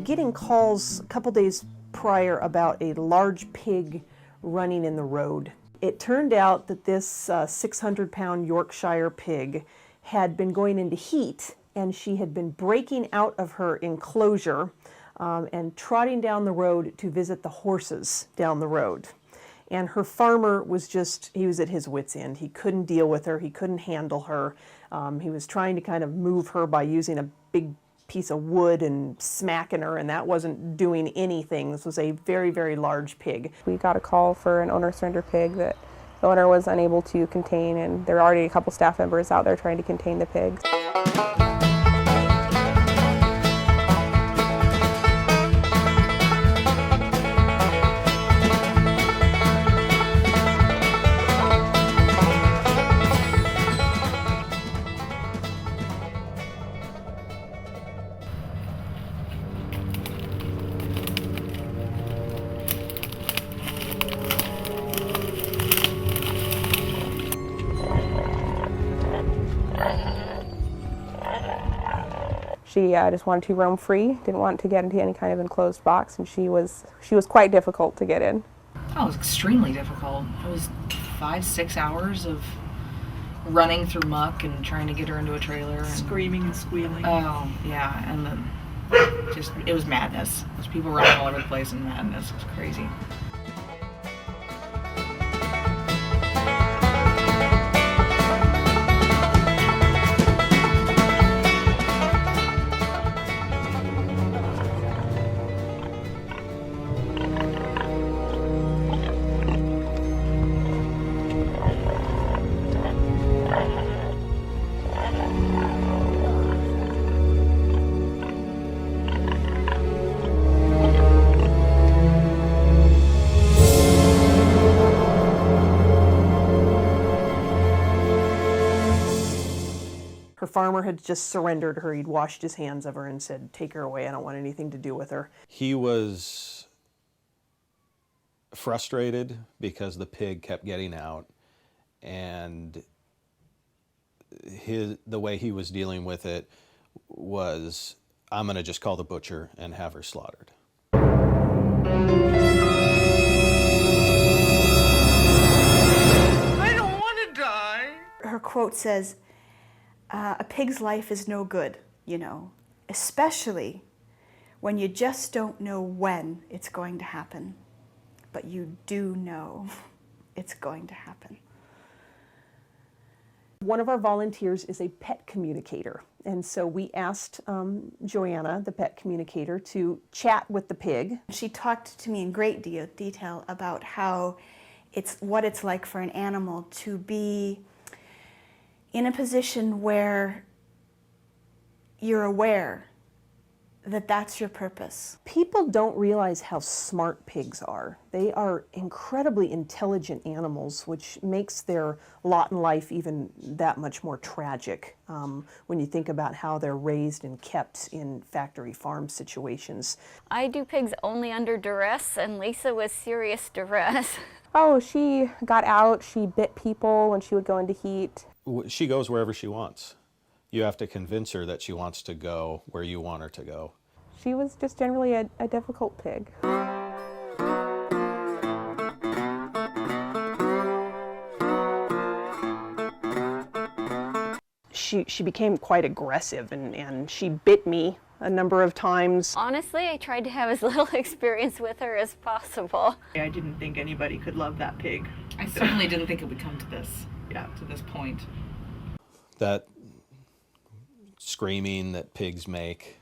getting calls a couple days prior about a large pig running in the road. It turned out that this 600-pound Yorkshire pig had been going into heat, and she had been breaking out of her enclosure and trotting down the road to visit the horses down the road. And her farmer was he was at his wit's end. He couldn't deal with her. He couldn't handle her. He was trying to kind of move her by using a big piece of wood and smacking her, and that wasn't doing anything. This was a very, very large pig. We got a call for an owner surrender pig that the owner was unable to contain, and there were already a couple staff members out there trying to contain the pigs. She just wanted to roam free, didn't want to get into any kind of enclosed box, and she was quite difficult to get in. Oh, it was extremely difficult. It was 5-6 hours of running through muck and trying to get her into a trailer. And, screaming and squealing. Oh, yeah, and then it was madness. There's people running all over the place in madness. It was crazy. Her farmer had just surrendered her. He'd washed his hands of her and said, "Take her away. I don't want anything to do with her." He was frustrated because the pig kept getting out, and the way he was dealing with it was, I'm going to just call the butcher and have her slaughtered. I don't want to die. Her quote says, a pig's life is no good, you know, especially when you just don't know when it's going to happen, but you do know it's going to happen. One of our volunteers is a pet communicator, and so we asked Joanna, the pet communicator, to chat with the pig. She talked to me in great detail about how what it's like for an animal to be in a position where you're aware that that's your purpose. People don't realize how smart pigs are. They are incredibly intelligent animals, which makes their lot in life even that much more tragic when you think about how they're raised and kept in factory farm situations. I do pigs only under duress, and Lisa was serious duress. Oh, she got out, she bit people when she would go into heat. She goes wherever she wants. You have to convince her that she wants to go where you want her to go. She was just generally a difficult pig. She became quite aggressive, and she bit me a number of times. Honestly, I tried to have as little experience with her as possible. I didn't think anybody could love that pig. I certainly didn't think it would come to this, to this point. That screaming that pigs make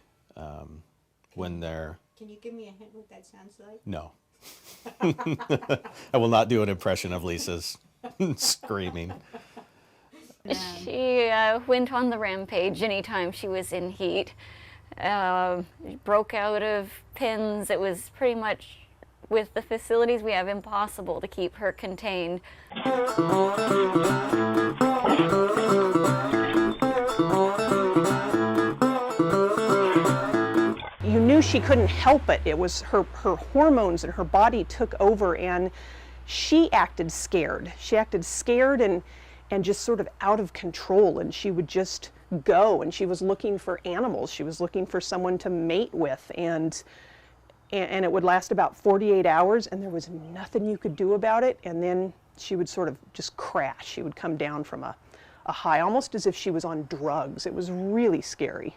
when they're... Can you give me a hint what that sounds like? No. I will not do an impression of Lisa's screaming. She went on the rampage anytime she was in heat. Broke out of pins. It was pretty much, with the facilities we have, impossible to keep her contained. You knew she couldn't help it. It was her hormones and her body took over, and she acted scared. She acted scared and just sort of out of control, and she would just go, and she was looking for animals. She was looking for someone to mate with, and it would last about 48 hours, and there was nothing you could do about it, and then she would sort of just crash. She would come down from a high, almost as if she was on drugs. It was really scary.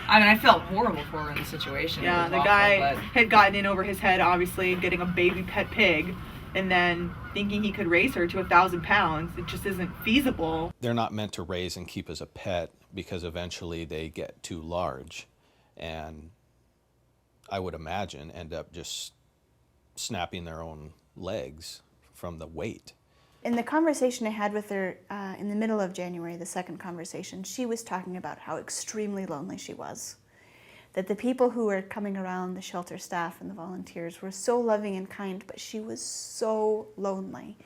I mean, I felt horrible for her in the situation. Yeah, It was the awful, guy but had gotten in over his head, obviously, getting a baby pet pig, and then thinking he could raise her to 1,000 pounds. It just isn't feasible. They're not meant to raise and keep as a pet because eventually they get too large, and I would imagine end up just snapping their own legs from the weight. In the conversation I had with her in the middle of January, the second conversation, she was talking about how extremely lonely she was. That the people who were coming around, the shelter staff and the volunteers, were so loving and kind, but she was so lonely.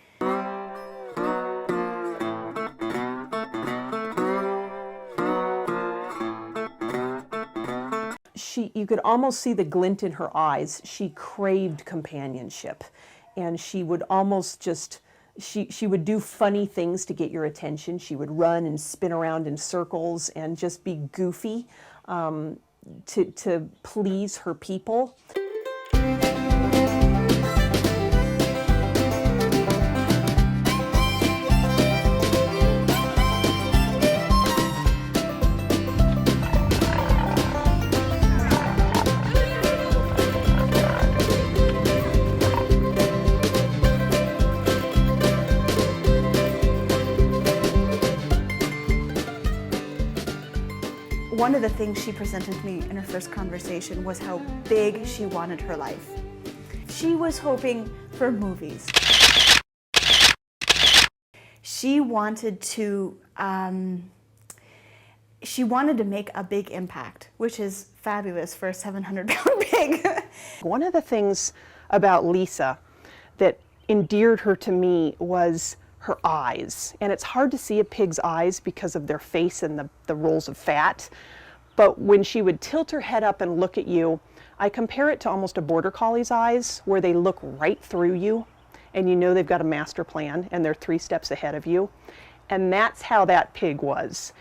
You could almost see the glint in her eyes. She craved companionship, and she would almost just, she would do funny things to get your attention. She would run and spin around in circles and just be goofy to please her people. One of the things she presented to me in her first conversation was how big she wanted her life. She was hoping for movies. She wanted to make a big impact, which is fabulous for a 700-pound pig. One of the things about Lisa that endeared her to me was her eyes. And it's hard to see a pig's eyes because of their face and the rolls of fat. But when she would tilt her head up and look at you, I compare it to almost a border collie's eyes, where they look right through you and you know they've got a master plan and they're 3 steps ahead of you. And that's how that pig was.